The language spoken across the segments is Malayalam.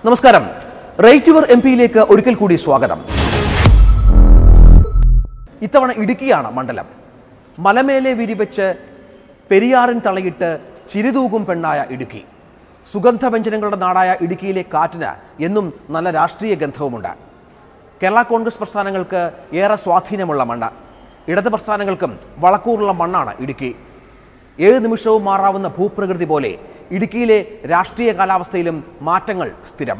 നമസ്കാരം. റൈറ്റ് യുവർ എംപിയിലേക്ക് ഒരിക്കൽ കൂടി സ്വാഗതം. ഇത്തവണ ഇടുക്കിയാണ് മണ്ഡലം. മലമേലെ വിരിവെച്ച് പെരിയാറിൻ തളയിട്ട് ചിരിതൂകും പെണ്ണായ ഇടുക്കി. സുഗന്ധവ്യഞ്ജനങ്ങളുടെ നാടായ ഇടുക്കിയിലെ കാറ്റിന് എന്നും നല്ല രാഷ്ട്രീയ ഗന്ധവുമുണ്ട്. കേരള കോൺഗ്രസ് പ്രസ്ഥാനങ്ങൾക്ക് ഏറെ സ്വാധീനമുള്ള മണ്ണ്. ഇടത് പ്രസ്ഥാനങ്ങൾക്കും വളക്കൂറുള്ള മണ്ണാണ് ഇടുക്കി. 7 നിമിഷവും മാറാവുന്ന ഭൂപ്രകൃതി പോലെ ഇടുക്കിയിലെ രാഷ്ട്രീയ കാലാവസ്ഥയിലും മാറ്റങ്ങൾ സ്ഥിരം.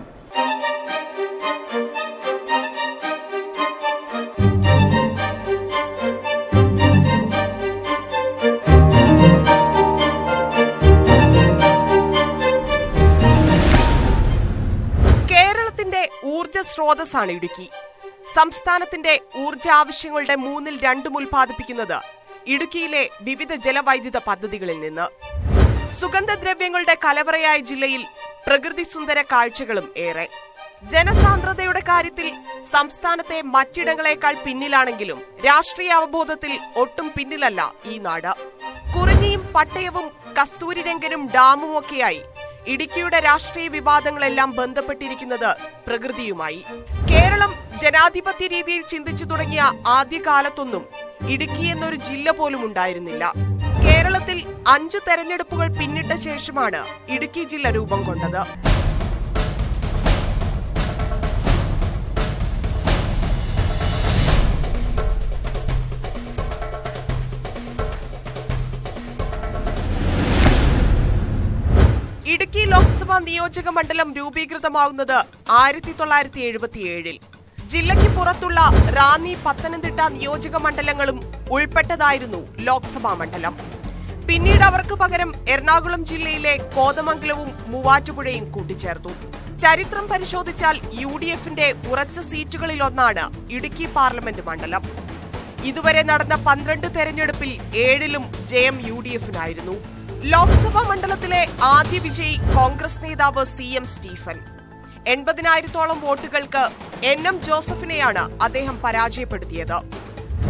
കേരളത്തിന്റെ ഊർജ സ്രോതസ്സാണ് ഇടുക്കി. സംസ്ഥാനത്തിന്റെ ഊർജ ആവശ്യങ്ങളുടെ 2/3 ഉൽപ്പാദിപ്പിക്കുന്നത് ഇടുക്കിയിലെ വിവിധ ജലവൈദ്യുത പദ്ധതികളിൽ നിന്ന്. സുഗന്ധദ്രവ്യങ്ങളുടെ കലവറയായ ജില്ലയിൽ പ്രകൃതി സുന്ദര കാഴ്ചകളും ഏറെ. ജനസാന്ദ്രതയുടെ കാര്യത്തിൽ സംസ്ഥാനത്തെ മറ്റിടങ്ങളെക്കാൾ പിന്നിലാണെങ്കിലും രാഷ്ട്രീയ അവബോധത്തിൽ ഒട്ടും പിന്നിലല്ല ഈ നാട്. കുറിഞ്ഞിയും പട്ടയവും കസ്തൂരിരംഗനും ഡാമുമൊക്കെയായി ഇടുക്കിയുടെ രാഷ്ട്രീയ വിവാദങ്ങളെല്ലാം ബന്ധപ്പെട്ടിരിക്കുന്നത് പ്രകൃതിയുമായി. കേരളം ജനാധിപത്യ രീതിയിൽ ചിന്തിച്ചു തുടങ്ങിയ ആദ്യകാലത്തൊന്നും ഇടുക്കി എന്നൊരു ജില്ല പോലും ഉണ്ടായിരുന്നില്ല. കേരളത്തിൽ 5 തെരഞ്ഞെടുപ്പുകൾ പിന്നിട്ട ശേഷമാണ് ഇടുക്കി ജില്ല രൂപം കൊണ്ടത്. ഇടുക്കി ലോക്സഭാ നിയോജക മണ്ഡലം രൂപീകൃതമാവുന്നത് 1977-ൽ. ജില്ലയ്ക്ക് പുറത്തുള്ള റാന്നി, പത്തനംതിട്ട നിയോജക മണ്ഡലങ്ങളും ഉൾപ്പെട്ടതായിരുന്നു ലോക്സഭാ മണ്ഡലം. പിന്നീട് അവർക്ക് പകരം എറണാകുളം ജില്ലയിലെ കോതമംഗലവും മൂവാറ്റുപുഴയും കൂട്ടിച്ചേർത്തു. ചരിത്രം പരിശോധിച്ചാൽ UDFന്റെ ഉറച്ച സീറ്റുകളിലൊന്നാണ് ഇടുക്കി പാർലമെന്റ് മണ്ഡലം. ഇതുവരെ നടന്ന 12 തെരഞ്ഞെടുപ്പിൽ 7ലും ജയം UDFനായിരുന്നു. ലോക്സഭാ മണ്ഡലത്തിലെ ആദ്യ വിജയി കോൺഗ്രസ് നേതാവ് CM സ്റ്റീഫൻ. 80,000-ഓളം വോട്ടുകൾക്ക് NM ജോസഫിനെയാണ് അദ്ദേഹം പരാജയപ്പെടുത്തിയത്.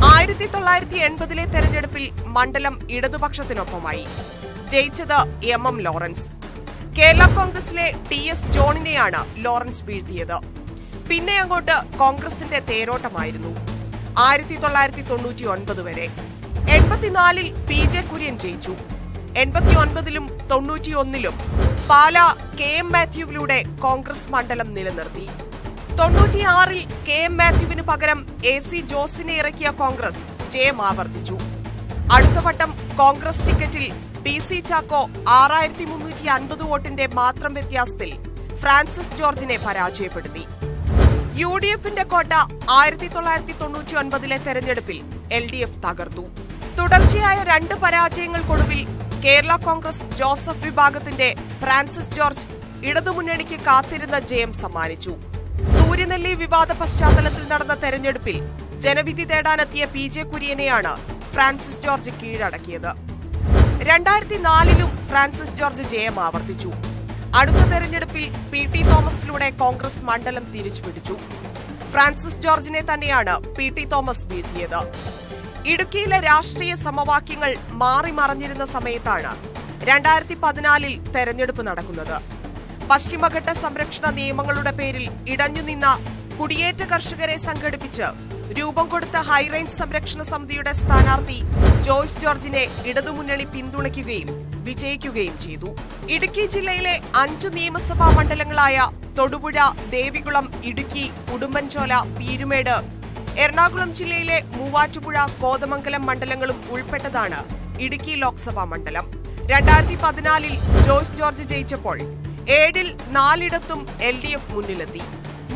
1980-ലെ തെരഞ്ഞെടുപ്പിൽ മണ്ഡലം ഇടതുപക്ഷത്തിനൊപ്പമായി. ജയിച്ചത് MM ലോറൻസ്. കേരള കോൺഗ്രസിലെ TS ജോണിനെയാണ് ലോറൻസ് വീഴ്ത്തിയത്. പിന്നെ അങ്ങോട്ട് കോൺഗ്രസിന്റെ തേരോട്ടമായിരുന്നു 1999 വരെ. 84-ൽ PJ കുര്യൻ ജയിച്ചു. 89-ലും 91-ലും പാല KM മാത്യുവിലൂടെ കോൺഗ്രസ് മണ്ഡലം നിലനിർത്തി. 96-ൽ KM മാത്യുവിന് പകരം AC ജോസിനെ ഇറക്കിയ കോൺഗ്രസ് ജയം ആവർത്തിച്ചു. അടുത്ത വട്ടം കോൺഗ്രസ് ടിക്കറ്റിൽ PC ചാക്കോ 6350 വോട്ടിന്റെ മാത്രം വ്യത്യാസത്തിൽ ഫ്രാൻസിസ് ജോർജിനെ പരാജയപ്പെടുത്തി. UDFന്റെ കോട്ട 1999-ലെ തെരഞ്ഞെടുപ്പിൽ LDF തകർത്തു. തുടർച്ചയായ 2 പരാജയങ്ങൾക്കൊടുവിൽ കേരള കോൺഗ്രസ് ജോസഫ് വിഭാഗത്തിന്റെ ഫ്രാൻസിസ് ജോർജ് ഇടതുമുന്നണിക്ക് കാത്തിരുന്ന ജയം സമ്മാനിച്ചു. സൂര്യനെല്ലി വിവാദ പശ്ചാത്തലത്തിൽ നടന്ന തെരഞ്ഞെടുപ്പിൽ ജനവിധി തേടാനെത്തിയ PJ കുര്യനെയാണ് ഫ്രാൻസിസ് ജോർജ് കീഴടക്കിയത്. 2004-ലും ഫ്രാൻസിസ് ജോർജ് ജയം ആവർത്തിച്ചു. അടുത്ത തെരഞ്ഞെടുപ്പിൽ PT തോമസിലൂടെ കോൺഗ്രസ് മണ്ഡലം തിരിച്ചുപിടിച്ചു. ഫ്രാൻസിസ് ജോർജിനെ തന്നെയാണ് PT തോമസ് വീഴ്ത്തിയത്. ഇടുക്കിയിലെ രാഷ്ട്രീയ സമവാക്യങ്ങൾ മാറി മറിഞ്ഞിരുന്ന സമയത്താണ് 2014-ൽ തെരഞ്ഞെടുപ്പ് നടക്കുന്നത്. പശ്ചിമഘട്ട സംരക്ഷണ നിയമങ്ങളുടെ പേരിൽ ഇടഞ്ഞുനിന്ന കുടിയേറ്റ കർഷകരെ സംഘടിപ്പിച്ച് രൂപം കൊടുത്ത ഹൈറേഞ്ച് സംരക്ഷണ സമിതിയുടെ സ്ഥാനാർത്ഥി ജോയ്സ് ജോർജിനെ ഇടതുമുന്നണി പിന്തുണയ്ക്കുകയും വിജയിക്കുകയും ചെയ്തു. ഇടുക്കി ജില്ലയിലെ 5 നിയമസഭാ മണ്ഡലങ്ങളായ തൊടുപുഴ, ദേവികുളം, ഇടുക്കി, ഉടുമ്പൻചോല, പീരുമേട്, എറണാകുളം ജില്ലയിലെ മൂവാറ്റുപുഴ, കോതമംഗലം മണ്ഡലങ്ങളും ഉൾപ്പെട്ടതാണ് ഇടുക്കി ലോക്സഭാ മണ്ഡലം. 2014-ൽ ജോയ്സ് ജോർജ് ജയിച്ചപ്പോൾ 7-ൽ 4ഇടത്തും LDF മുന്നിലെത്തി.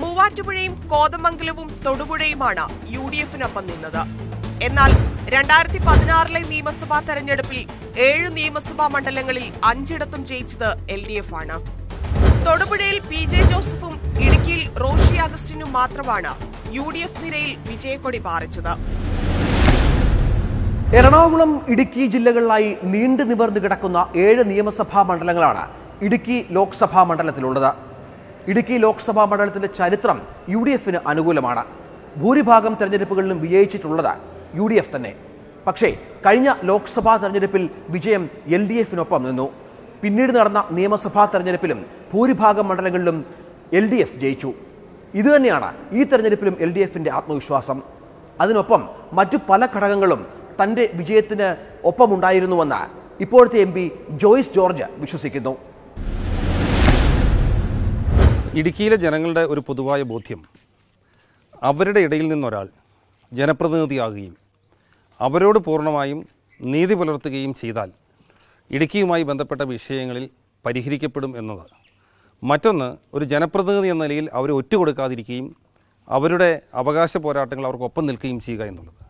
മൂവാറ്റുപുഴയും കോതമംഗലവും തൊടുപുഴയുമാണ് UDFനൊപ്പം നിന്നത്. എന്നാൽ 2016-ലെ നിയമസഭാ തെരഞ്ഞെടുപ്പിൽ 7 നിയമസഭാ മണ്ഡലങ്ങളിൽ 5ഇടത്തും ജയിച്ചത് LDF ആണ്. തൊടുപുഴയിൽ PJ ജോസഫും ഇടുക്കിയിൽ റോഷി അഗസ്റ്റിനും മാത്രമാണ് UDF നിരയിൽ വിജയക്കൊടി പാറിച്ചത്. എറണാകുളം, ഇടുക്കി ജില്ലകളിലായി നീണ്ടു നിവർന്നു കിടക്കുന്ന 7 നിയമസഭാ മണ്ഡലങ്ങളാണ് ഇടുക്കി ലോക്സഭാ മണ്ഡലത്തിലുള്ളത്. ഇടുക്കി ലോക്സഭാ മണ്ഡലത്തിന്റെ ചരിത്രം UDFന് അനുകൂലമാണ്. ഭൂരിഭാഗം തെരഞ്ഞെടുപ്പുകളിലും വിജയിച്ചിട്ടുള്ളത് UDF തന്നെ. പക്ഷേ കഴിഞ്ഞ ലോക്സഭാ തെരഞ്ഞെടുപ്പിൽ വിജയം LDFനൊപ്പം നിന്നു. പിന്നീട് നടന്ന നിയമസഭാ തെരഞ്ഞെടുപ്പിലും ഭൂരിഭാഗം മണ്ഡലങ്ങളിലും LDF ജയിച്ചു. ഇതുതന്നെയാണ് ഈ തെരഞ്ഞെടുപ്പിലും LDFന്റെ ആത്മവിശ്വാസം. അതിനൊപ്പം മറ്റു പല ഘടകങ്ങളും തന്റെ വിജയത്തിന് ഒപ്പമുണ്ടായിരുന്നുവെന്ന് ഇപ്പോഴത്തെ MP ജോയ്സ് ജോർജ് വിശ്വസിക്കുന്നു. ഇടുക്കിയിലെ ജനങ്ങളുടെ ഒരു പൊതുവായ ബോധ്യം, അവരുടെ ഇടയിൽ നിന്നൊരാൾ ജനപ്രതിനിധിയാകുകയും അവരോട് പൂർണ്ണമായും നീതി പുലർത്തുകയും ചെയ്താൽ ഇടുക്കിയുമായി ബന്ധപ്പെട്ട വിഷയങ്ങളിൽ പരിഹരിക്കപ്പെടും എന്നത്. മറ്റൊന്ന്, ഒരു ജനപ്രതിനിധി എന്ന നിലയിൽ അവർ ഒറ്റുകൊടുക്കാതിരിക്കുകയും അവരുടെ അവകാശ പോരാട്ടങ്ങൾ അവർക്കൊപ്പം നിൽക്കുകയും ചെയ്യുക എന്നുള്ളത്.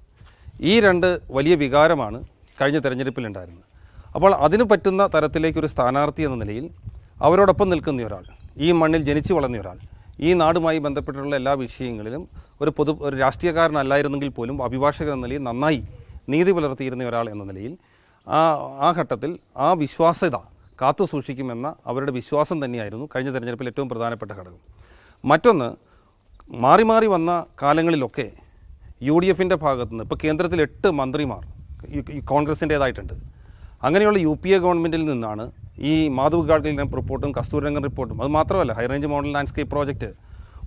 ഈ രണ്ട് വലിയ വികാരമാണ് കഴിഞ്ഞ തെരഞ്ഞെടുപ്പിലുണ്ടായിരുന്നത്. അപ്പോൾ അതിന് പറ്റുന്ന തരത്തിലേക്കൊരു സ്ഥാനാർത്ഥി എന്ന നിലയിൽ അവരോടൊപ്പം നിൽക്കുന്ന ഒരാൾ, ഈ മണ്ണിൽ ജനിച്ചു വളർന്ന ഒരാൾ, ഈ നാടുമായി ബന്ധപ്പെട്ടിട്ടുള്ള എല്ലാ വിഷയങ്ങളിലും ഒരു രാഷ്ട്രീയക്കാരനല്ലായിരുന്നെങ്കിൽ പോലും അഭിഭാഷകൻ എന്ന നിലയിൽ നന്നായി നീതി പുലർത്തിയിരുന്ന ഒരാൾ എന്ന നിലയിൽ ആ ഘട്ടത്തിൽ ആ വിശ്വാസ്യത കാത്തു സൂക്ഷിക്കുമെന്ന അവരുടെ വിശ്വാസം തന്നെയായിരുന്നു കഴിഞ്ഞ തെരഞ്ഞെടുപ്പിൽ ഏറ്റവും പ്രധാനപ്പെട്ട ഘടകം. മറ്റൊന്ന്, മാറി മാറി വന്ന കാലങ്ങളിലൊക്കെ UDFന്റെ ഭാഗത്തുനിന്ന് ഇപ്പോൾ കേന്ദ്രത്തിൽ 8 മന്ത്രിമാർ കോൺഗ്രസിൻ്റേതായിട്ടുണ്ട്. അങ്ങനെയുള്ള UPA ഗവൺമെൻറ്റിൽ നിന്നാണ് ഈ മാധവ് ഗാഡ്ഗിൽ റിപ്പോർട്ടും കസ്തൂരിരംഗൻ റിപ്പോർട്ടും, അത് മാത്രമല്ല high range model landscape project,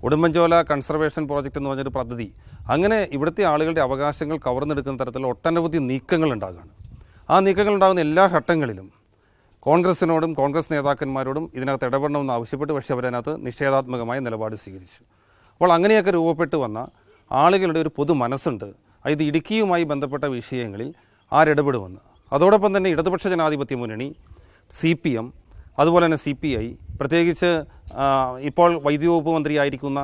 Udumbanchola conservation project എന്ന് പറഞ്ഞൊരു പദ്ധതി, അങ്ങനെ ഇവിടുത്തെ ആളുകളുടെ അവകാശങ്ങൾ കവർന്നെടുക്കുന്ന തരത്തിലുള്ള ഒട്ടനവധി നീക്കങ്ങൾ ഉണ്ടാകുകയാണ്. ആ നീക്കങ്ങൾ ഉണ്ടാകുന്ന എല്ലാ ഘട്ടങ്ങളിലും കോൺഗ്രസിനോടും കോൺഗ്രസ് നേതാക്കന്മാരോടും ഇതിനകത്ത് ഇടപെടണമെന്ന് ആവശ്യപ്പെട്ടു. പക്ഷേ അവരതിനകത്ത് നിഷേധാത്മകമായ നിലപാട് സ്വീകരിച്ചു. അപ്പോൾ അങ്ങനെയൊക്കെ രൂപപ്പെട്ടു വന്ന ആളുകളുടെ ഒരു പൊതു മനസ്സുണ്ട്, ഇത് ഇടുക്കിയുമായി ബന്ധപ്പെട്ട വിഷയങ്ങളിൽ ആരിടപെടുമെന്ന്. അതോടൊപ്പം തന്നെ ഇടതുപക്ഷ ജനാധിപത്യ മുന്നണി, CPM, അതുപോലെ തന്നെ CPI, പ്രത്യേകിച്ച് ഇപ്പോൾ വൈദ്യുതി വകുപ്പ് മന്ത്രിയായിരിക്കുന്ന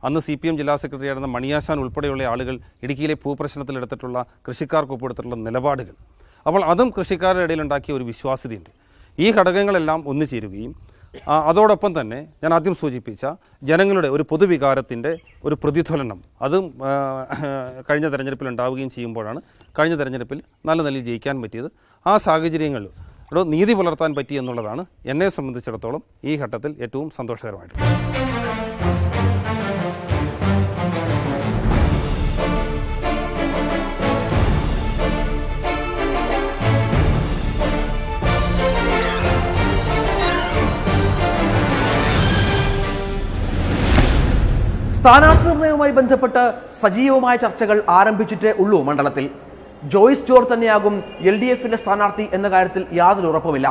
അന്ന് CPM ജില്ലാ സെക്രട്ടറി ആയിരുന്ന മണിയാശാൻ ഉൾപ്പെടെയുള്ള ആളുകൾ ഇടുക്കിയിലെ ഭൂപ്രശ്നത്തിലെടുത്തിട്ടുള്ള കൃഷിക്കാർക്ക് ഒപ്പെടുത്തിട്ടുള്ള നിലപാടുകൾ, അപ്പോൾ അതും കൃഷിക്കാരുടെ ഇടയിലുണ്ടാക്കിയ ഒരു വിശ്വാസ്യതയുണ്ട്. ഈ ഘടകങ്ങളെല്ലാം ഒന്നു ചേരുകയും അതോടൊപ്പം തന്നെ ഞാൻ ആദ്യം സൂചിപ്പിച്ച ജനങ്ങളുടെ ഒരു പൊതുവികാരത്തിൻ്റെ ഒരു പ്രതിഫലനം അതും കഴിഞ്ഞ തെരഞ്ഞെടുപ്പിൽ ഉണ്ടാവുകയും ചെയ്യുമ്പോഴാണ് കഴിഞ്ഞ തെരഞ്ഞെടുപ്പിൽ നല്ല നിലയിൽ ജയിക്കാൻ പറ്റിയത്. ആ സാഹചര്യങ്ങളിൽ നീതി പുലർത്താൻ പറ്റി എന്നുള്ളതാണ് എന്നെ സംബന്ധിച്ചിടത്തോളം ഈ ഘട്ടത്തിൽ ഏറ്റവും സന്തോഷകരമായിട്ട്. സ്ഥാനാർത്ഥി നിർണയവുമായി ബന്ധപ്പെട്ട് സജീവമായ ചർച്ചകൾ ആരംഭിച്ചിട്ടേ ഉള്ളൂ മണ്ഡലത്തിൽ. ജോയ്സ് ജോർജ് തന്നെയാകും LDFന്റെ സ്ഥാനാർത്ഥി എന്ന കാര്യത്തിൽ യാതൊരു ഉറപ്പുമില്ല.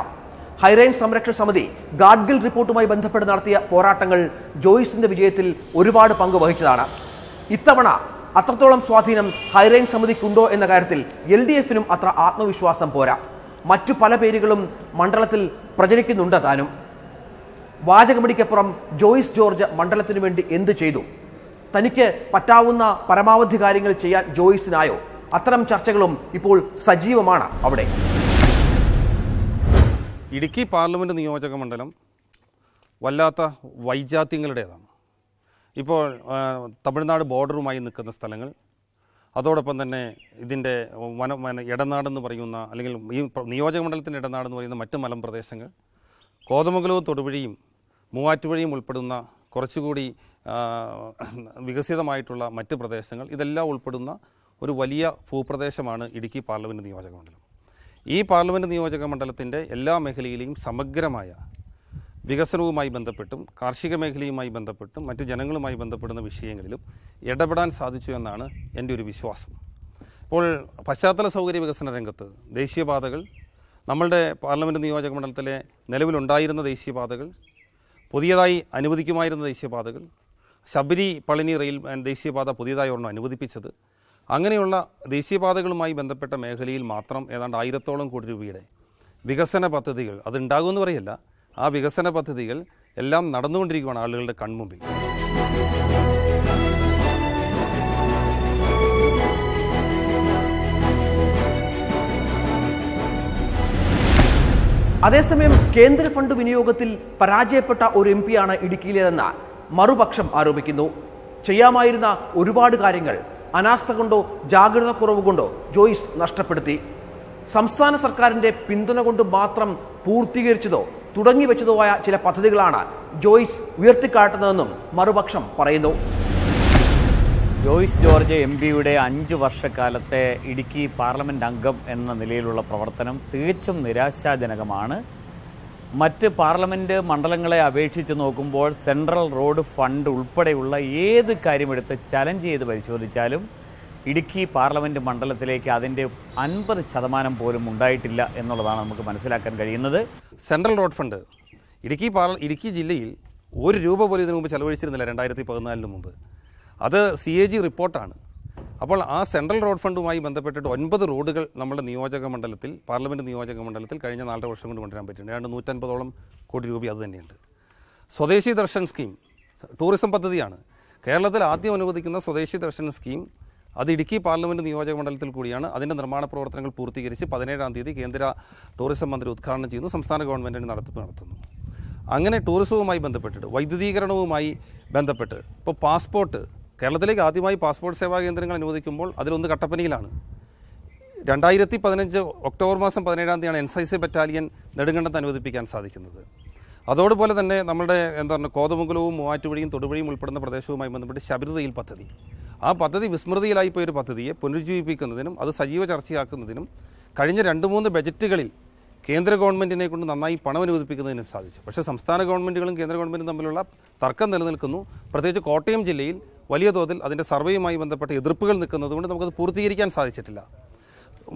ഹൈറേഞ്ച് സംരക്ഷണ സമിതി ഗാഡ്ഗിൽ റിപ്പോർട്ടുമായി ബന്ധപ്പെട്ട് നടത്തിയ പോരാട്ടങ്ങൾ ജോയ്സിന്റെ വിജയത്തിൽ ഒരുപാട് പങ്ക് വഹിച്ചതാണ്. ഇത്തവണ അത്രത്തോളം സ്വാധീനം ഹൈറേഞ്ച് സമിതിക്കുണ്ടോ എന്ന കാര്യത്തിൽ LDFനും അത്ര ആത്മവിശ്വാസം പോരാ. മറ്റു പല പേരുകളും മണ്ഡലത്തിൽ പ്രചരിക്കുന്നുണ്ട് താനും. വാചകമടിക്കപ്പുറം ജോയ്സ് ജോർജ് മണ്ഡലത്തിനു വേണ്ടി എന്ത് ചെയ്തു, തനിക്ക് പറ്റാവുന്ന പരമാവധി കാര്യങ്ങൾ ചെയ്യാൻ ജോയ്സിനായോ, അത്തരം ചർച്ചകളും ഇപ്പോൾ സജീവമാണ് അവിടെ. ഇടുക്കി പാർലമെൻറ്റ് നിയോജക മണ്ഡലം വല്ലാത്ത വൈജാത്യങ്ങളുടേതാണ്. ഇപ്പോൾ തമിഴ്നാട് ബോർഡറുമായി നിൽക്കുന്ന സ്ഥലങ്ങൾ, അതോടൊപ്പം തന്നെ ഇതിൻ്റെ ഇടനാടെന്ന് പറയുന്ന, അല്ലെങ്കിൽ ഈ നിയോജക മണ്ഡലത്തിൻ്റെ ഇടനാടെന്ന് പറയുന്ന മറ്റ് മലമ്പ്രദേശങ്ങൾ, കോതമംഗലവും തൊടുപുഴയും മൂവാറ്റുപുഴയും ഉൾപ്പെടുന്ന കുറച്ചുകൂടി വികസിതമായിട്ടുള്ള മറ്റ് പ്രദേശങ്ങൾ, ഇതെല്ലാം ഉൾപ്പെടുന്ന ഒരു വലിയ ഭൂപ്രദേശമാണ് ഇടുക്കി പാർലമെൻറ്റ് നിയോജക മണ്ഡലം. ഈ പാർലമെൻറ്റ് നിയോജക മണ്ഡലത്തിൻ്റെ എല്ലാ മേഖലയിലെയും സമഗ്രമായ വികസനവുമായി ബന്ധപ്പെട്ടും കാർഷിക മേഖലയുമായി ബന്ധപ്പെട്ടും മറ്റ് ജനങ്ങളുമായി ബന്ധപ്പെടുന്ന വിഷയങ്ങളിലും ഇടപെടാൻ സാധിച്ചു എന്നാണ് എൻ്റെ ഒരു വിശ്വാസം. ഇപ്പോൾ പശ്ചാത്തല സൗകര്യ വികസന രംഗത്ത് ദേശീയപാതകൾ, നമ്മളുടെ പാർലമെൻറ്റ് നിയോജക മണ്ഡലത്തിലെ നിലവിലുണ്ടായിരുന്ന ദേശീയപാതകൾ, പുതിയതായി അനുവദിക്കുമായിരുന്ന ദേശീയപാതകൾ, ശബരി പളനി റെയിൽ ദേശീയപാത പുതിയതായി ഒരെണ്ണം അനുവദിപ്പിച്ചത്, അങ്ങനെയുള്ള ദേശീയപാതകളുമായി ബന്ധപ്പെട്ട മേഖലയിൽ മാത്രം ഏതാണ്ട് 1000-ഓളം കോടി രൂപയുടെ വികസന പദ്ധതികൾ അതുണ്ടാകുമെന്ന് പറയല്ല, ആ വികസന പദ്ധതികൾ എല്ലാം നടന്നുകൊണ്ടിരിക്കുകയാണ് ആളുകളുടെ കൺമുമ്പിൽ. അതേസമയം കേന്ദ്ര ഫണ്ട് വിനിയോഗത്തിൽ പരാജയപ്പെട്ട ഒരു MP-യാണ് ഇടുക്കിയിലേതെന്ന് മറുപക്ഷം ആരോപിക്കുന്നു. ചെയ്യാമായിരുന്ന ഒരുപാട് കാര്യങ്ങൾ അനാസ്ഥ കൊണ്ടോ ജാഗ്രത കുറവ് കൊണ്ടോ ജോയ്സ് നഷ്ടപ്പെടുത്തി. സംസ്ഥാന സർക്കാരിന്റെ പിന്തുണ കൊണ്ട് മാത്രം പൂർത്തീകരിച്ചതോ തുടങ്ങി വെച്ചതോ ആയ ചില പദ്ധതികളാണ് ജോയ്സ് ഉയർത്തിക്കാട്ടുന്നതെന്നും മറുപക്ഷം പറയുന്നു. ജോയ്സ് ജോർജ് MP-യുടെ 5 വർഷക്കാലത്തെ ഇടുക്കി പാർലമെന്റ് അംഗം എന്ന നിലയിലുള്ള പ്രവർത്തനം തികച്ചും നിരാശാജനകമാണ്. മറ്റ് പാർലമെൻറ്റ് മണ്ഡലങ്ങളെ അപേക്ഷിച്ച് നോക്കുമ്പോൾ സെൻട്രൽ റോഡ് ഫണ്ട് ഉൾപ്പെടെയുള്ള ഏത് കാര്യമെടുത്ത് ചലഞ്ച് ചെയ്ത് പരിശോധിച്ചാലും ഇടുക്കി പാർലമെൻറ്റ് മണ്ഡലത്തിലേക്ക് അതിൻ്റെ 50% പോലും ഉണ്ടായിട്ടില്ല എന്നുള്ളതാണ് നമുക്ക് മനസ്സിലാക്കാൻ കഴിയുന്നത്. സെൻട്രൽ റോഡ് ഫണ്ട് ഇടുക്കി ജില്ലയിൽ ₹1 പോലും ഇതിനു മുമ്പ് ചെലവഴിച്ചിരുന്നില്ല 2014 മുമ്പ്. അത് CAG റിപ്പോർട്ടാണ്. അപ്പോൾ ആ സെൻട്രൽ റോഡ് ഫണ്ടുമായി ബന്ധപ്പെട്ടിട്ട് 9 റോഡുകൾ നമ്മുടെ നിയോജക മണ്ഡലത്തിൽ പാർലമെൻറ്റ് നിയോജക മണ്ഡലത്തിൽ കഴിഞ്ഞ 4 വർഷം കൊണ്ട് കൊണ്ടുവരാൻ പറ്റിയിട്ടുണ്ട്. 150ഓളം കോടി രൂപ അത് തന്നെയുണ്ട്. സ്വദേശി ദർശൻ സ്കീം ടൂറിസം പദ്ധതിയാണ്. കേരളത്തിൽ ആദ്യം അനുവദിക്കുന്ന സ്വദേശി ദർശൻ സ്കീം അത് ഇടുക്കി പാർലമെൻറ്റ് നിയോജക മണ്ഡലത്തിൽ കൂടിയാണ്. അതിൻ്റെ നിർമ്മാണ പ്രവർത്തനങ്ങൾ പൂർത്തീകരിച്ച് 17-ാം തീയതി കേന്ദ്ര ടൂറിസം മന്ത്രി ഉദ്ഘാടനം ചെയ്യുന്നു. സംസ്ഥാന ഗവൺമെൻറ്റിന് നടത്തുന്നു. അങ്ങനെ ടൂറിസവുമായി ബന്ധപ്പെട്ടിട്ട് വൈദ്യുതീകരണവുമായി ബന്ധപ്പെട്ട് ഇപ്പോൾ പാസ്പോർട്ട് കേരളത്തിലേക്ക് ആദ്യമായി പാസ്പോർട്ട് സേവാ കേന്ദ്രങ്ങൾ അനുവദിക്കുമ്പോൾ അതിലൊന്ന് കട്ടപ്പനയിലാണ്. 2015 ഒക്ടോബർ മാസം 17-ാം തീയതിയാണ് NCC ബറ്റാലിയൻ നെടുങ്കണ്ടത്ത് അനുവദിപ്പിക്കാൻ സാധിക്കുന്നത്. അതോടുപോലെ തന്നെ നമ്മുടെ കോതമംഗലവും മൂവാറ്റുപുഴയും തൊടുപുഴയും ഉൾപ്പെടുന്ന പ്രദേശവുമായി ബന്ധപ്പെട്ട് ശബരി റെയിൽ പദ്ധതി, ആ പദ്ധതി വിസ്മൃതിയിലായിപ്പോയൊരു പദ്ധതിയെ പുനരുജ്ജീവിപ്പിക്കുന്നതിനും അത് സജീവ ചർച്ചയാക്കുന്നതിനും കഴിഞ്ഞ 2-3 ബജറ്റുകളിൽ കേന്ദ്ര ഗവൺമെൻറ്റിനെ കൊണ്ട് നന്നായി പണം അനുവദിപ്പിക്കുന്നതിനും സാധിച്ചു. പക്ഷേ സംസ്ഥാന ഗവൺമെൻറ്റുകളും കേന്ദ്ര ഗവൺമെൻറ്റും തമ്മിലുള്ള തർക്കം നിലനിൽക്കുന്നു. പ്രത്യേകിച്ച് കോട്ടയം ജില്ലയിൽ വലിയ തോതിൽ അതിൻ്റെ സർവേയുമായി ബന്ധപ്പെട്ട എതിർപ്പുകൾ നിൽക്കുന്നതുകൊണ്ട് നമുക്കത് പൂർത്തീകരിക്കാൻ സാധിച്ചിട്ടില്ല.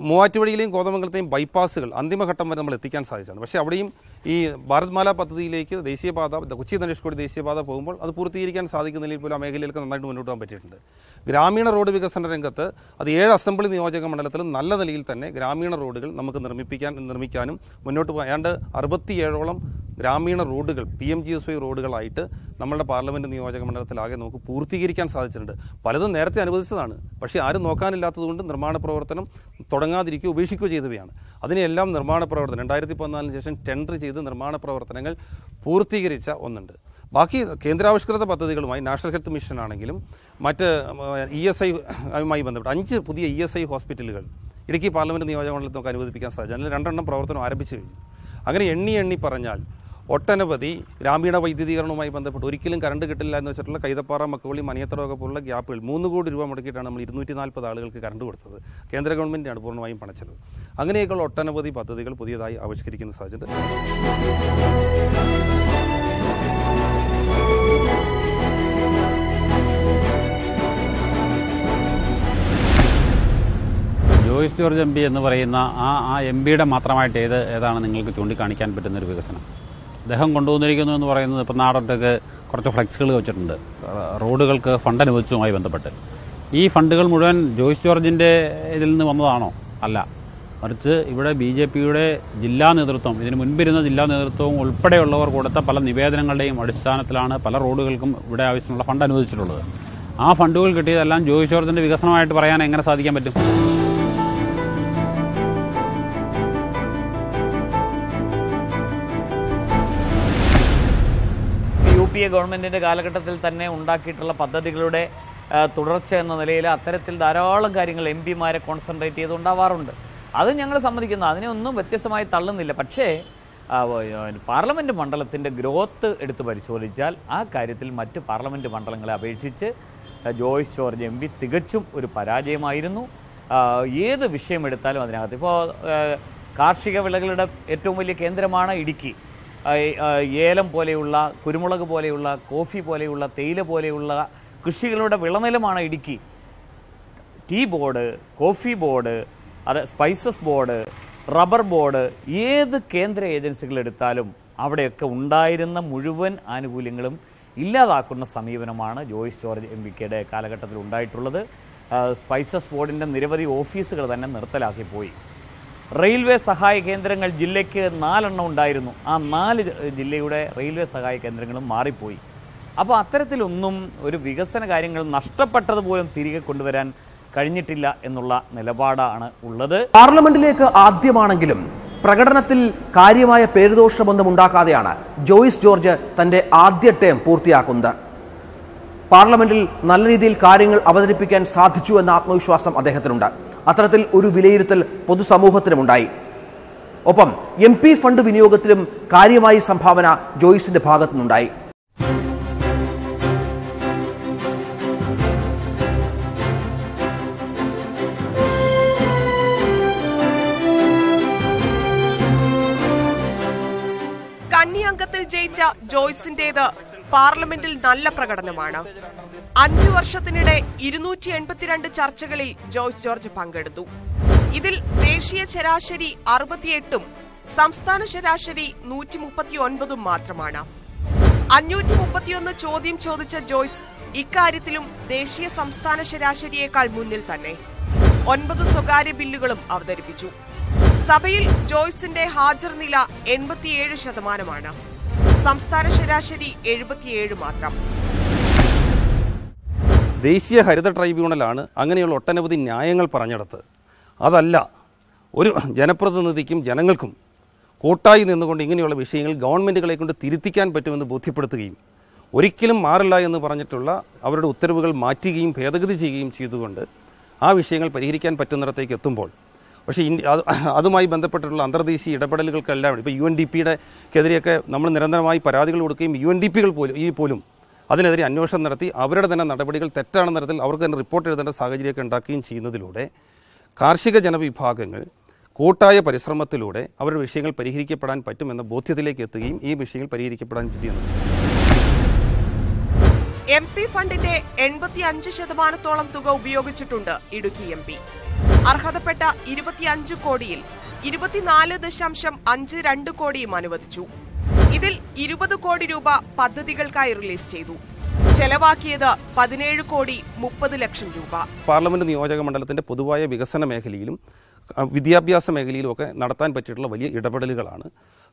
മൂവാറ്റുപുഴയിലെയും കോതമംഗലത്തെയും ബൈപ്പാസുകൾ അന്തിമഘട്ടം വരെ നമ്മൾ എത്തിക്കാൻ സാധിച്ചാണ്. പക്ഷേ അവിടെയും ഈ ഭാരത്മാല പദ്ധതിയിലേക്ക് ദേശീയപാത കൊച്ചി ധനുഷ്കോടി ദേശീയപാത പോകുമ്പോൾ അത് പൂർത്തീകരിക്കാൻ സാധിക്കുന്നില്ലെങ്കിൽ പോലും ആ മേഖലയിലേക്ക് നന്നായിട്ട് മുന്നോട്ട് പോകാൻ പറ്റിയിട്ടുണ്ട്. ഗ്രാമീണ റോഡ് വികസന രംഗത്ത് അത് 7 അസംബ്ലി നിയോജക മണ്ഡലത്തിലും നല്ല നിലയിൽ തന്നെ ഗ്രാമീണ റോഡുകൾ നമുക്ക് നിർമ്മിക്കാനും മുന്നോട്ട് പോകാൻ 67ഓളം ഗ്രാമീണ റോഡുകൾ PMGSY റോഡുകളായിട്ട് നമ്മളുടെ പാർലമെൻറ്റ് നിയോജക മണ്ഡലത്തിലാകെ നമുക്ക് പൂർത്തീകരിക്കാൻ സാധിച്ചിട്ടുണ്ട്. പലതും നേരത്തെ അനുവദിച്ചതാണ്, പക്ഷേ ആരും നോക്കാനില്ലാത്തതുകൊണ്ട് നിർമ്മാണ പ്രവർത്തനം തുടങ്ങാതിരിക്കുകയോ ഉപേക്ഷിക്കുകയോ ചെയ്തവയാണ്. അതിനെല്ലാം നിർമ്മാണ പ്രവർത്തനം 2014 ശേഷം ടെൻഡർ ചെയ്ത് നിർമ്മാണ പ്രവർത്തനങ്ങൾ പൂർത്തീകരിച്ച ഒന്നുണ്ട്. ബാക്കി കേന്ദ്രാവിഷ്കൃത പദ്ധതികളുമായി നാഷണൽ ഹെൽത്ത് മിഷൻ ആണെങ്കിലും മറ്റ് ESI-യുമായി ബന്ധപ്പെട്ട് 5 പുതിയ ESI ഹോസ്പിറ്റലുകൾ ഇടുക്കി പാർലമെൻറ്റ് നിയോജക മണ്ഡലത്തിൽ നമുക്ക് അനുവദിപ്പിക്കാൻ സാധിച്ചു. അതിൽ 2 പ്രവർത്തനം ആരംഭിച്ചു കഴിഞ്ഞു. അങ്ങനെ എണ്ണി പറഞ്ഞാൽ ഒട്ടനവധി ഗ്രാമീണ വൈദ്യുതീകരണവുമായി ബന്ധപ്പെട്ട് ഒരിക്കലും കറണ്ട് കിട്ടില്ല എന്ന് വെച്ചിട്ടുള്ള കൈതപ്പാറ, മക്കവള്ളി, മണിയത്തറ പോലുള്ള ഗ്യാപ്പുകൾ 3 കോടി രൂപ മുടക്കിയിട്ടാണ് നമ്മൾ 240 ആളുകൾക്ക് കറണ്ട് കൊടുത്തത്. കേന്ദ്ര ഗവൺമെൻറ്റാണ് പൂർണ്ണമായും പണച്ചത്. അങ്ങനെയൊക്കെയുള്ള ഒട്ടനവധി പദ്ധതികൾ പുതിയതായി ആവിഷ്കരിക്കുന്ന സാഹചര്യം. ജോയ്സ് ജോർജ് MP എന്ന് പറയുന്ന ആ MPയുടെ മാത്രമായിട്ട് ഏതാണ് നിങ്ങൾക്ക് ചൂണ്ടിക്കാണിക്കാൻ പറ്റുന്നൊരു വികസനം? അദ്ദേഹം കൊണ്ടുവന്നിരിക്കുന്നു എന്ന് പറയുന്നത് ഇപ്പം നാടൊട്ടൊക്കെ കുറച്ച് ഫ്ലെക്സുകൾ വെച്ചിട്ടുണ്ട് റോഡുകൾക്ക് ഫണ്ട് അനുവദിച്ചതുമായി ബന്ധപ്പെട്ട്. ഈ ഫണ്ടുകൾ മുഴുവൻ ജോയ്സ് ജോർജിൻ്റെ ഇതിൽ നിന്ന് വന്നതാണോ? അല്ല, മറിച്ച് ഇവിടെ BJPയുടെ ജില്ലാ നേതൃത്വം, ഇതിന് മുൻപിരുന്ന ജില്ലാ നേതൃത്വവും ഉൾപ്പെടെയുള്ളവർ കൊടുത്ത പല നിവേദനങ്ങളുടെയും അടിസ്ഥാനത്തിലാണ് പല റോഡുകൾക്കും ഇവിടെ ആവശ്യമുള്ള ഫണ്ട് അനുവദിച്ചിട്ടുള്ളത്. ആ ഫണ്ടുകൾ കിട്ടിയതെല്ലാം ജോയ്സ് ജോർജിൻ്റെ വികസനമായിട്ട് പറയാൻ എങ്ങനെ സാധിക്കാൻ പറ്റും? UPA ഗവൺമെൻറ്റിൻ്റെ കാലഘട്ടത്തിൽ തന്നെ ഉണ്ടാക്കിയിട്ടുള്ള പദ്ധതികളുടെ തുടർച്ച എന്ന നിലയിൽ അത്തരത്തിൽ ധാരാളം കാര്യങ്ങൾ MP-മാരെ കോൺസെൻട്രേറ്റ് ചെയ്തുണ്ടാവാറുണ്ട്. അത് ഞങ്ങൾ സമ്മതിക്കുന്നു, അതിനെ ഒന്നും വ്യത്യസ്തമായി തള്ളുന്നില്ല. പക്ഷേ പാർലമെൻറ്റ് മണ്ഡലത്തിൻ്റെ ഗ്രോത്ത് എടുത്ത് പരിശോധിച്ചാൽ ആ കാര്യത്തിൽ മറ്റ് പാർലമെൻറ്റ് മണ്ഡലങ്ങളെ അപേക്ഷിച്ച് ജോയ്സ് ജോർജ് MP തികച്ചും ഒരു പരാജയമായിരുന്നു. ഏത് വിഷയമെടുത്താലും അതിനകത്ത് ഇപ്പോൾ കാർഷിക വിളകളുടെ ഏറ്റവും വലിയ കേന്ദ്രമാണ് ഇടുക്കി. ഏലം പോലെയുള്ള, കുരുമുളക് പോലെയുള്ള, കോഫി പോലെയുള്ള, തേയില പോലെയുള്ള കൃഷികളുടെ വിളനിലമാണ് Idukki. Tea board, coffee board, spices board, rubber board, ഏത് കേന്ദ്ര ഏജൻസികളെടുത്താലും അവിടെയൊക്കെ ഉണ്ടായിരുന്ന മുഴുവൻ ആനുകൂല്യങ്ങളും ഇല്ലാതാക്കുന്ന സമീപനമാണ് ജോയ്സ് ജോർജ് MPയുടെ കാലഘട്ടത്തിൽ ഉണ്ടായിട്ടുള്ളത്. സ്പൈസസ് ബോർഡിൻ്റെ നിരവധി ഓഫീസുകൾ തന്നെ നിർത്തലാക്കിപ്പോയി. റെയിൽവേ സഹായ കേന്ദ്രങ്ങൾ ജില്ലയ്ക്ക് 4 ഉണ്ടായിരുന്നു. ആ 4 ജില്ലയുടെ റെയിൽവേ സഹായ കേന്ദ്രങ്ങളും മാറിപ്പോയി. അപ്പോൾ അത്തരത്തിലൊന്നും ഒരു വികസന കാര്യങ്ങൾ നഷ്ടപ്പെട്ടതുപോലും തിരികെ കൊണ്ടുവരാൻ കഴിഞ്ഞിട്ടില്ല എന്നുള്ള നിലപാടാണ് ഉള്ളത്. പാർലമെന്റിലേക്ക് ആദ്യമാണെങ്കിലും പ്രകടനത്തിൽ കാര്യമായ പേരുദോഷമൊന്നും ഉണ്ടാക്കാതെയാണ് ജോയ്സ് ജോർജ് തന്റെ ആദ്യ ടേം പൂർത്തിയാക്കുന്നത്. പാർലമെന്റിൽ നല്ല രീതിയിൽ കാര്യങ്ങൾ അവതരിപ്പിക്കാൻ സാധിച്ചു എന്ന ആത്മവിശ്വാസം അദ്ദേഹത്തിനുണ്ട്. അത്തരത്തിൽ ഒരു വിലയിരുത്തൽ പൊതുസമൂഹത്തിനുമുണ്ടായി. ഒപ്പം MP ഫണ്ട് വിനിയോഗത്തിലും കാര്യമായി സംഭാവന ജോയ്സിന്റെ ഭാഗത്തുനിന്നുണ്ടായി. കാഴ്ചവെച്ച ജോയ്സിന്റേത് പാർലമെന്റിൽ നല്ല പ്രകടനമാണ്. 5 വർഷത്തിനിടെ 282 ചർച്ചകളിൽ ജോയ്സ് ജോർജ് പങ്കെടുത്തു. ഇതിൽ ദേശീയ ശരാശരി 68ഉം സംസ്ഥാന ശരാശരി 139ഉം മാത്രമാണ്. 531 ചോദ്യം ചോദിച്ച ജോയ്സ് ഇക്കാര്യത്തിലും ദേശീയ സംസ്ഥാന ശരാശരിയേക്കാൾ മുന്നിൽ തന്നെ. 9 സ്വകാര്യ ബില്ലുകളും അവതരിപ്പിച്ചു. സഭയിൽ ജോയ്സിന്റെ ഹാജർ നില 87%. സംസ്ഥാന ശരാശരി 77 മാത്രം. ദേശീയ ഹരിത ട്രൈബ്യൂണലാണ് അങ്ങനെയുള്ള ഒട്ടനവധി ന്യായങ്ങൾ പറഞ്ഞെടുത്ത്. അതല്ല, ഒരു ജനപ്രതിനിധിക്കും ജനങ്ങൾക്കും കൂട്ടായി നിന്നുകൊണ്ട് ഇങ്ങനെയുള്ള വിഷയങ്ങൾ ഗവൺമെൻറ്റുകളെ കൊണ്ട് തിരുത്തിക്കാൻ പറ്റുമെന്ന് ബോധ്യപ്പെടുത്തുകയും ഒരിക്കലും മാറില്ല എന്ന് പറഞ്ഞിട്ടുള്ള അവരുടെ ഉത്തരവുകൾ മാറ്റുകയും ഭേദഗതി ചെയ്യുകയും ചെയ്തുകൊണ്ട് ആ വിഷയങ്ങൾ പരിഹരിക്കാൻ പറ്റുന്നിടത്തേക്ക് എത്തുമ്പോൾ, പക്ഷേ അതുമായി ബന്ധപ്പെട്ടിട്ടുള്ള അന്തർദേശീയ ഇടപെടലുകൾക്കെല്ലാം ഇപ്പോൾ UNDP-ക്കെതിരെയൊക്കെ നമ്മൾ നിരന്തരമായി പരാതികൾ കൊടുക്കുകയും UNDP-കൾ പോലും അതിനെതിരെ അന്വേഷണം നടത്തി അവരുടെ തന്നെ നടപടികൾ തെറ്റാണെന്ന തരത്തിൽ അവർക്ക് തന്നെ റിപ്പോർട്ട് എഴുതേണ്ട സാഹചര്യമൊക്കെ ഉണ്ടാക്കുകയും ചെയ്യുന്നതിലൂടെ കാർഷിക ജനവിഭാഗങ്ങൾ കൂട്ടായ പരിശ്രമത്തിലൂടെ അവരുടെ വിഷയങ്ങൾ പരിഹരിക്കപ്പെടാൻ പറ്റുമെന്ന ബോധ്യത്തിലേക്ക് എത്തുകയും ഈ വിഷയങ്ങൾ പരിഹരിക്കപ്പെടാൻ പറ്റിയെന്ന്. MP ഫണ്ടിന്റെ 85% തുക ഉപയോഗിച്ചിട്ടുണ്ട് ഇടുക്കി MP. അർഹതപ്പെട്ട 25 കോടിയിൽ 24.52 കോടിയും അനുവദിച്ചു. ഇതിൽ 20 കോടി രൂപ പദ്ധതികൾക്കായി റിലീസ് ചെയ്തു. ചെലവാക്കിയത് 17 കോടി 30 ലക്ഷം രൂപ. പാർലമെന്റ് നിയോജക മണ്ഡലത്തിന്റെ പൊതുവായ വികസന മേഖലയിലും വിദ്യാഭ്യാസ മേഖലയിലുമൊക്കെ നടത്താൻ പറ്റിയിട്ടുള്ള വലിയ ഇടപെടലുകളാണ്.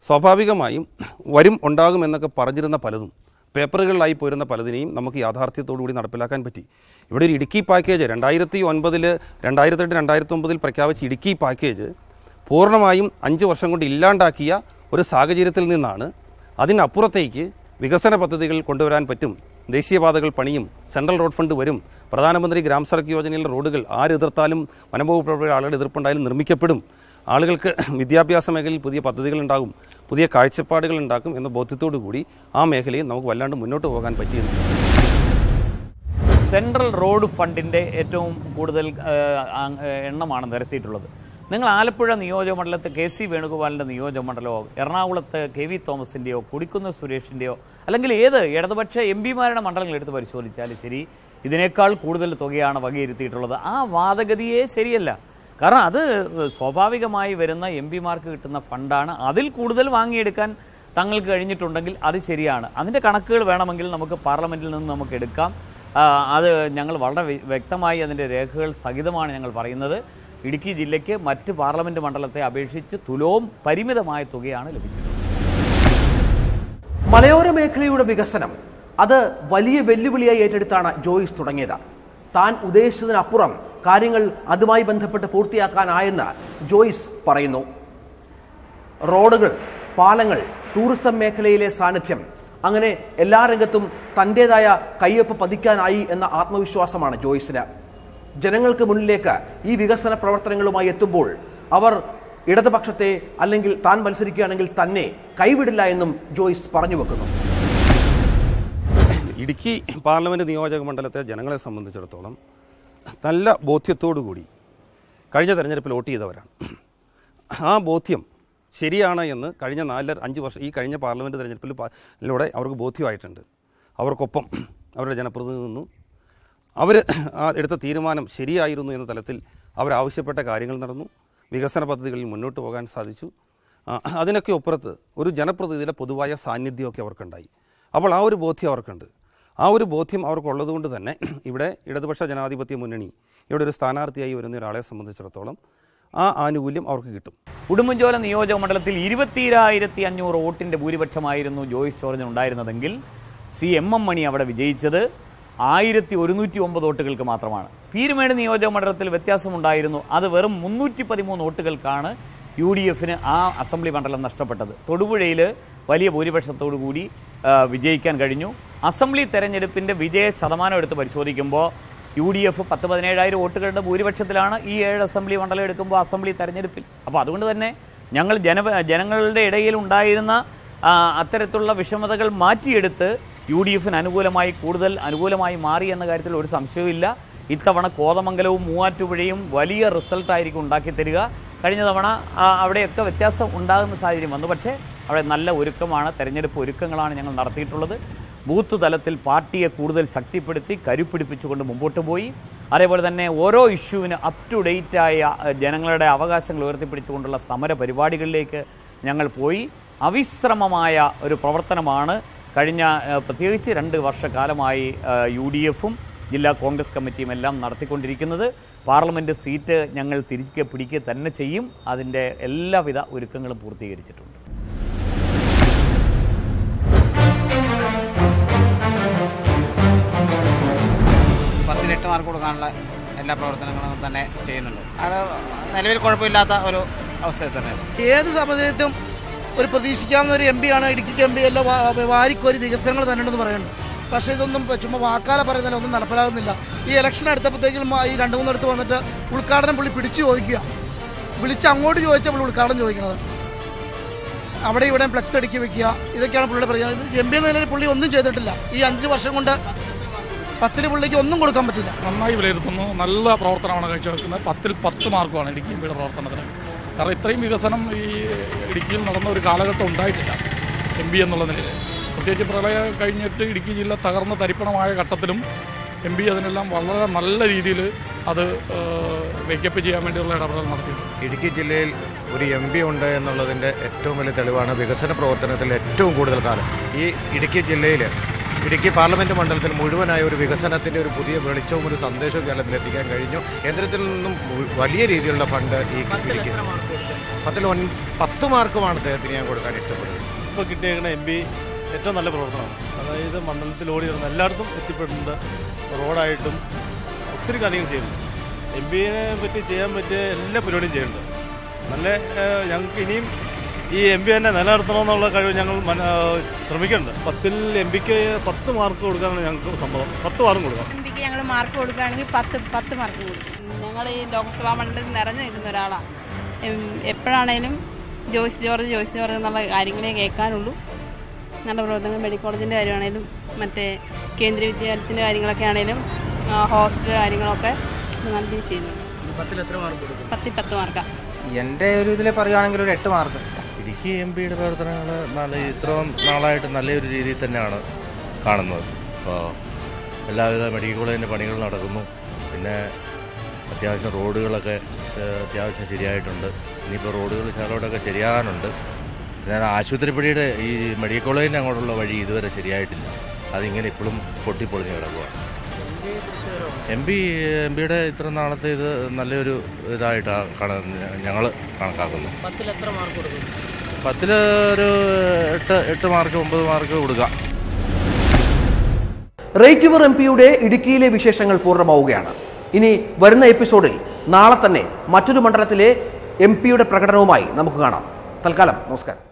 സ്വാഭാവികമായും ഉണ്ടാകുമെന്നൊക്കെ പറഞ്ഞിരുന്ന പലതും പേപ്പറുകളിലായി പോരുന്ന പലതിനെയും നമുക്ക് യാഥാർത്ഥ്യത്തോടുകൂടി നടപ്പിലാക്കാൻ പറ്റി. ഇവിടെ ഒരു ഇടുക്കി പാക്കേജ് 2009, 2008, 2009 പ്രഖ്യാപിച്ച ഇടുക്കി പാക്കേജ് പൂർണ്ണമായും 5 വർഷം കൊണ്ട് ഇല്ലാണ്ടാക്കിയ ഒരു സാഹചര്യത്തിൽ നിന്നാണ് അതിനപ്പുറത്തേക്ക് വികസന പദ്ധതികൾ കൊണ്ടുവരാൻ പറ്റും. ദേശീയപാതകൾ പണിയും, സെൻട്രൽ റോഡ് ഫണ്ട് വരും, പ്രധാനമന്ത്രി ഗ്രാം സഡക് യോജനയിലെ റോഡുകൾ ആര് എതിർത്താലും വനംവകുപ്പ് ആളുകളുടെ എതിർപ്പുണ്ടായാലും നിർമ്മിക്കപ്പെടും, ആളുകൾക്ക് വിദ്യാഭ്യാസ മേഖലയിൽ പുതിയ പദ്ധതികൾ ഉണ്ടാകും, പുതിയ കാഴ്ചപ്പാടുകൾ ഉണ്ടാക്കും എന്ന ബോധ്യത്തോടു കൂടി ആ മേഖലയിൽ നമുക്ക് വല്ലാണ്ട് മുന്നോട്ട് പോകാൻ പറ്റിയിരുന്നു. സെൻട്രൽ റോഡ് ഫണ്ടിൻ്റെ ഏറ്റവും കൂടുതൽ എണ്ണമാണ് നിരത്തിയിട്ടുള്ളത്. നിങ്ങൾ ആലപ്പുഴ നിയോജകമണ്ഡലത്തെ KC വേണുഗോപാലിൻ്റെ നിയോജകമണ്ഡലമോ എറണാകുളത്ത് KV തോമസിൻ്റെയോ കൊടിക്കുന്ന് സുരേഷിൻ്റെയോ അല്ലെങ്കിൽ ഏത് ഇടതുപക്ഷ MP-മാരുടെ മണ്ഡലങ്ങൾ എടുത്ത് പരിശോധിച്ചാലും ശരി, ഇതിനേക്കാൾ കൂടുതൽ തുകയാണ് വകയിരുത്തിയിട്ടുള്ളത്. ആ വാദഗതിയെ ശരിയല്ല. കാരണം അത് സ്വാഭാവികമായി വരുന്ന MP-മാർക്ക് കിട്ടുന്ന ഫണ്ടാണ്. അതിൽ കൂടുതൽ വാങ്ങിയെടുക്കാൻ തങ്ങൾക്ക് കഴിഞ്ഞിട്ടുണ്ടെങ്കിൽ അത് ശരിയാണ്. അതിൻ്റെ കണക്കുകൾ വേണമെങ്കിൽ നമുക്ക് പാർലമെൻറ്റിൽ നിന്ന് നമുക്ക് എടുക്കാം. അത് ഞങ്ങൾ വളരെ വ്യക്തമായി അതിൻ്റെ രേഖകൾ സഹിതമാണ് ഞങ്ങൾ പറയുന്നത്. ഇടുക്കി ജില്ലയ്ക്ക് മറ്റ് പാർലമെൻറ്റ് മണ്ഡലത്തെ അപേക്ഷിച്ച് തുലവും പരിമിതമായ തുകയാണ് ലഭിക്കുന്നത്. മലയോര മേഖലയുടെ വികസനം അത് വലിയ വെല്ലുവിളിയായി ഏറ്റെടുത്താണ് ജോയ്സ് തുടങ്ങിയത്. താൻ ഉദ്ദേശിച്ചതിനപ്പുറം കാര്യങ്ങൾ അതുമായി ബന്ധപ്പെട്ട് പൂർത്തിയാക്കാനായെന്ന് ജോയ്സ് പറയുന്നു. റോഡുകൾ, പാലങ്ങൾ, ടൂറിസം മേഖലയിലെ സാന്നിധ്യം, അങ്ങനെ എല്ലാ രംഗത്തും തൻ്റെതായ കയ്യൊപ്പ് പതിക്കാനായി എന്ന ആത്മവിശ്വാസമാണ് ജോയ്സിന്. ജനങ്ങൾക്ക് മുന്നിലേക്ക് ഈ വികസന പ്രവർത്തനങ്ങളുമായി എത്തുമ്പോൾ അവർ ഇടതുപക്ഷത്തെ അല്ലെങ്കിൽ താൻ മത്സരിക്കുകയാണെങ്കിൽ തന്നെ കൈവിടില്ല എന്നും ജോയ്സ് പറഞ്ഞു വെക്കുന്നു. ഇടുക്കി പാർലമെൻറ്റ് നിയോജക മണ്ഡലത്തെ ജനങ്ങളെ സംബന്ധിച്ചിടത്തോളം നല്ല ബോധ്യത്തോടുകൂടി കഴിഞ്ഞ തെരഞ്ഞെടുപ്പിൽ വോട്ട് ചെയ്തവരാണ്. ആ ബോധ്യം ശരിയാണ് എന്ന് കഴിഞ്ഞ 4-5 വർഷം ഈ കഴിഞ്ഞ പാർലമെൻറ്റ് തെരഞ്ഞെടുപ്പിലൂടെ അവർക്ക് ബോധ്യമായിട്ടുണ്ട്. അവർക്കൊപ്പം അവരുടെ ജനപ്രതിനിധി നിന്നു. അവർ എടുത്ത തീരുമാനം ശരിയായിരുന്നു എന്ന തലത്തിൽ അവരാവശ്യപ്പെട്ട കാര്യങ്ങൾ നടന്നു. വികസന പദ്ധതികളിൽ മുന്നോട്ട് പോകാൻ സാധിച്ചു. അതിനൊക്കെ ഒപ്പുറത്ത് ഒരു ജനപ്രതിനിധിയുടെ പൊതുവായ സാന്നിധ്യമൊക്കെ അവർക്കുണ്ടായി. അപ്പോൾ ആ ഒരു ബോധ്യം അവർക്കുണ്ട്. ആ ഒരു ബോധ്യം അവർക്കുള്ളതുകൊണ്ട് തന്നെ ഇവിടെ ഇടതുപക്ഷ ജനാധിപത്യ മുന്നണി ഇവിടെ ഒരു സ്ഥാനാർത്ഥിയായി വരുന്ന ഒരാളെ സംബന്ധിച്ചിടത്തോളം ആ ആനുകൂല്യം അവർക്ക് കിട്ടും. ഉടുമ്പൻചോല നിയോജക മണ്ഡലത്തിൽ 22,500 വോട്ടിൻ്റെ ഭൂരിപക്ഷമായിരുന്നു ജോയ്സ് ജോർജിന് ഉണ്ടായിരുന്നതെങ്കിൽ MM മണി അവിടെ വിജയിച്ചത് 1109 വോട്ടുകൾക്ക് മാത്രമാണ്. പീരുമേട് നിയോജക മണ്ഡലത്തിൽ വ്യത്യാസമുണ്ടായിരുന്നു. അത് വെറും 313 വോട്ടുകൾക്കാണ് UDF-ന് ആ അസംബ്ലി മണ്ഡലം നഷ്ടപ്പെട്ടത്. തൊടുപുഴയിൽ വലിയ ഭൂരിപക്ഷത്തോടു കൂടി വിജയിക്കാൻ കഴിഞ്ഞു. അസംബ്ലി തെരഞ്ഞെടുപ്പിൻ്റെ വിജയ ശതമാനം എടുത്ത് പരിശോധിക്കുമ്പോൾ UDF 10-17,000 വോട്ടുകളുടെ ഭൂരിപക്ഷത്തിലാണ് ഈ 7 അസംബ്ലി മണ്ഡലം എടുക്കുമ്പോൾ അസംബ്ലി തെരഞ്ഞെടുപ്പിൽ. അപ്പോൾ അതുകൊണ്ട് തന്നെ ഞങ്ങൾ ജനങ്ങളുടെ ഇടയിൽ ഉണ്ടായിരുന്ന അത്തരത്തിലുള്ള വിഷമതകൾ മാറ്റിയെടുത്ത് UDF-ന് അനുകൂലമായി കൂടുതൽ അനുകൂലമായി മാറി എന്ന കാര്യത്തിൽ ഒരു സംശയവുമില്ല. ഇത്തവണ കോതമംഗലവും മൂവാറ്റുപുഴയും വലിയ റിസൾട്ടായിരിക്കും ഉണ്ടാക്കി തരിക. കഴിഞ്ഞ തവണ അവിടെയൊക്കെ വ്യത്യാസം ഉണ്ടാകുന്ന സാഹചര്യം വന്നു. പക്ഷേ അവിടെ നല്ല ഒരുക്കമാണ്, തെരഞ്ഞെടുപ്പ് ഒരുക്കങ്ങളാണ് ഞങ്ങൾ നടത്തിയിട്ടുള്ളത്. ബൂത്ത് തലത്തിൽ പാർട്ടിയെ കൂടുതൽ ശക്തിപ്പെടുത്തി കരുപ്പിടിപ്പിച്ചുകൊണ്ട് മുമ്പോട്ട് പോയി. അതേപോലെ തന്നെ ഓരോ ഇഷ്യൂവിന് അപ് ടു ഡേറ്റായ ജനങ്ങളുടെ അവകാശങ്ങൾ ഉയർത്തിപ്പിടിച്ചുകൊണ്ടുള്ള സമര പരിപാടികളിലേക്ക് ഞങ്ങൾ പോയി. അവിശ്രമമായ ഒരു പ്രവർത്തനമാണ് കഴിഞ്ഞ പ്രത്യേകിച്ച് 2 വർഷക്കാലമായി UDF-ഉം ജില്ലാ കോൺഗ്രസ് കമ്മിറ്റിയും എല്ലാം നടത്തിക്കൊണ്ടിരിക്കുന്നത്. പാർലമെൻറ്റ് സീറ്റ് ഞങ്ങൾ തിരികെ പിടിക്കുക തന്നെ ചെയ്യും. അതിൻ്റെ എല്ലാവിധ ഒരുക്കങ്ങളും പൂർത്തീകരിച്ചിട്ടുണ്ട്. 10-8 മാർക്ക് കൊടുക്കാനുള്ള എല്ലാ പ്രവർത്തനങ്ങളും തന്നെ ചെയ്യുന്നുണ്ട്. അവിടെ നിലവിൽ കുഴപ്പമില്ലാത്ത ഒരു അവസ്ഥയിൽ തന്നെ. ഏത് സമയത്തും ഒരു പ്രതീക്ഷിക്കാവുന്ന ഒരു MP ആണ് ഇടുക്കി MP. എല്ലാം വാരിക്കോരി വികസനങ്ങൾ തന്നെ ഉണ്ടെന്ന് പറയുന്നുണ്ട്. പക്ഷേ ഇതൊന്നും ചുമ്മാ വാക്കാല പറയുന്നില്ല, ഒന്നും നടപ്പിലാകുന്നില്ല. ഈ ഇലക്ഷൻ എടുത്തപ്പോഴത്തേക്കും ഈ 2-3 അടുത്ത് വന്നിട്ട് ഉദ്ഘാടനം പുള്ളി പിടിച്ചു ചോദിക്കുക, വിളിച്ച് അങ്ങോട്ട് ചോദിച്ചാൽ പുള്ളി ഉദ്ഘാടനം ചോദിക്കുന്നത്, അവിടെ ഇവിടെ ഫ്ലെക്സ് അടുക്കി വെക്കുക, ഇതൊക്കെയാണ് പുള്ളിയുടെ പ്രതികരണം. MP എന്ന നിലയിൽ പുള്ളി ഒന്നും ചെയ്തിട്ടില്ല. ഈ 5 വർഷം കൊണ്ട് 10 പുള്ളിക്ക് ഒന്നും കൊടുക്കാൻ പറ്റില്ല. നന്നായി വിലയിരുത്തുന്നു. നല്ല പ്രവർത്തനമാണ് കാഴ്ചവെക്കുന്നത്. 10-ൽ 10 മാർക്കുമാണ് ഇടുക്കി എംപിയുടെ പ്രവർത്തനത്തിന്. കാരണം ഇത്രയും വികസനം ഈ ഇടുക്കിയിൽ നടന്ന ഒരു കാലഘട്ടം ഉണ്ടായിട്ടില്ല MP എന്നുള്ള നിലയിൽ. പ്രത്യേകിച്ച് പ്രളയം കഴിഞ്ഞിട്ട് ഇടുക്കി ജില്ല തകർന്ന് തരിപ്പണമായ ഘട്ടത്തിലും MP അതിനെല്ലാം വളരെ നല്ല രീതിയിൽ അത് മേക്കപ്പ് ചെയ്യാൻ വേണ്ടിയുള്ള ഇടപെടൽ നടത്തിയിട്ടുണ്ട്. ഇടുക്കി ജില്ലയിൽ ഒരു MP ഉണ്ട് എന്നുള്ളതിൻ്റെ ഏറ്റവും വലിയ തെളിവാണ് വികസന പ്രവർത്തനത്തിൽ ഏറ്റവും കൂടുതൽ കാലം ഈ ഇടുക്കി ജില്ലയിൽ ഇടുക്കി പാർലമെൻറ്റ് മണ്ഡലത്തിൽ മുഴുവനായ ഒരു വികസനത്തിൻ്റെ ഒരു പുതിയ വെളിച്ചവും ഒരു സന്ദേശവും കേരളത്തിൽ എത്തിക്കാൻ കഴിഞ്ഞു. കേന്ദ്രത്തിൽ നിന്നും വലിയ രീതിയിലുള്ള ഫണ്ട് ഈ ഇടുക്കി 10-ൽ 10 മാർക്കുമാണ് അദ്ദേഹത്തിന് ഞാൻ കൊടുക്കാൻ ഇഷ്ടപ്പെടുന്നത്. ഇപ്പോൾ കിട്ടിയേക്കുന്ന MP ഏറ്റവും നല്ല പ്രവർത്തനമാണ്. അതായത് മണ്ഡലത്തിൽ ഓടി വരുന്ന എല്ലായിടത്തും എത്തിപ്പെടുന്നുണ്ട്. റോഡായിട്ടും ഒത്തിരി കാര്യങ്ങൾ ചെയ്യുന്നുണ്ട്. MP-യെ പറ്റി ചെയ്യാൻ പറ്റിയ എല്ലാ പരിപാടിയും ചെയ്യുന്നുണ്ട്. നല്ല ഞങ്ങൾക്ക് ഇനിയും ഈ MP തന്നെ നിലനിർത്തണമെന്നുള്ള കഴിവ് ഞങ്ങൾ ശ്രമിക്കുന്നുണ്ട്. 10-ൽ MP-ക്ക് 10 മാർക്ക് കൊടുക്കാനാണ് ഞങ്ങൾക്ക് സംഭവം. 10 മാർക്കും കൊടുക്കാം. MP-ക്ക് ഞങ്ങൾ മാർക്ക് കൊടുക്കുകയാണെങ്കിൽ 10 മാർക്ക് കൊടുക്കും. ഞങ്ങൾ ഈ ലോക്സഭാ മണ്ഡലത്തിൽ നിറഞ്ഞു നിൽക്കുന്ന ഒരാളാണ്. എപ്പോഴാണേലും ജോയ്സ് ജോർജ് എന്നുള്ള കാര്യങ്ങളെ കേൾക്കാനുള്ളൂ. നല്ല പ്രവർത്തനങ്ങൾ മെഡിക്കൽ കോളേജിൻ്റെ കാര്യമാണേലും മറ്റേ കേന്ദ്രീയ വിദ്യാലയത്തിൻ്റെ കാര്യങ്ങളൊക്കെ ആണെങ്കിലും ഹോസ്റ്റൽ കാര്യങ്ങളൊക്കെ നല്ല രീതിയിൽ ചെയ്യുന്നുണ്ട്. 10-ൽ എത്ര മാർക്ക് കൊടുക്കും? 10-ൽ 10 മാർക്കാണ്. എൻ്റെ ഒരു ഇതിൽ പറയുകയാണെങ്കിൽ ഒരു 8 മാർക്ക്. ഇടുക്കി MP-യുടെ പ്രവർത്തനങ്ങൾ ഇത്രയും നാളായിട്ട് നല്ലൊരു രീതിയിൽ തന്നെയാണ് കാണുന്നത്. അപ്പോൾ എല്ലാവിധ മെഡിക്കൽ കോളേജിൻ്റെ പണികൾ നടക്കുന്നു. പിന്നെ അത്യാവശ്യം റോഡുകളൊക്കെ അത്യാവശ്യം ശരിയായിട്ടുണ്ട്. ഇനിയിപ്പോൾ റോഡുകൾ ശകലോട്ടൊക്കെ ശരിയാകാനുണ്ട്. പിന്നെ ആശുപത്രിപ്പടിയുടെ ഈ മെഡിക്കൽ കോളേജിൻ്റെ അങ്ങോട്ടുള്ള വഴി ഇതുവരെ ശരിയായിട്ടില്ല. അതിങ്ങനെ ഇപ്പോഴും പൊട്ടിപ്പൊളിഞ്ഞ് കിടക്കുകയാണ്. MP-യുടെ ഇത്ര നാളത്തെ ഇത് നല്ലൊരു ഇതായിട്ടാണ് ഞങ്ങൾ കണക്കാക്കുന്നു. 10-ൽ എത്ര മാർക്ക് കൊടുക്കും? 10-ൽ ഒരു 8 മാർക്ക് 9 മാർക്ക് കൊടുക്കാം. റൈറ്റ് യുവർ MP-യുടെ ഇടുക്കിയിലെ വിശേഷങ്ങൾ പൂർണ്ണമാവുകയാണ്. ഇനി വരുന്ന എപ്പിസോഡിൽ നാളെ തന്നെ മറ്റൊരു മണ്ഡലത്തിലെ MP-യുടെ പ്രകടനവുമായി നമുക്ക് കാണാം. തൽക്കാലം നമസ്കാരം.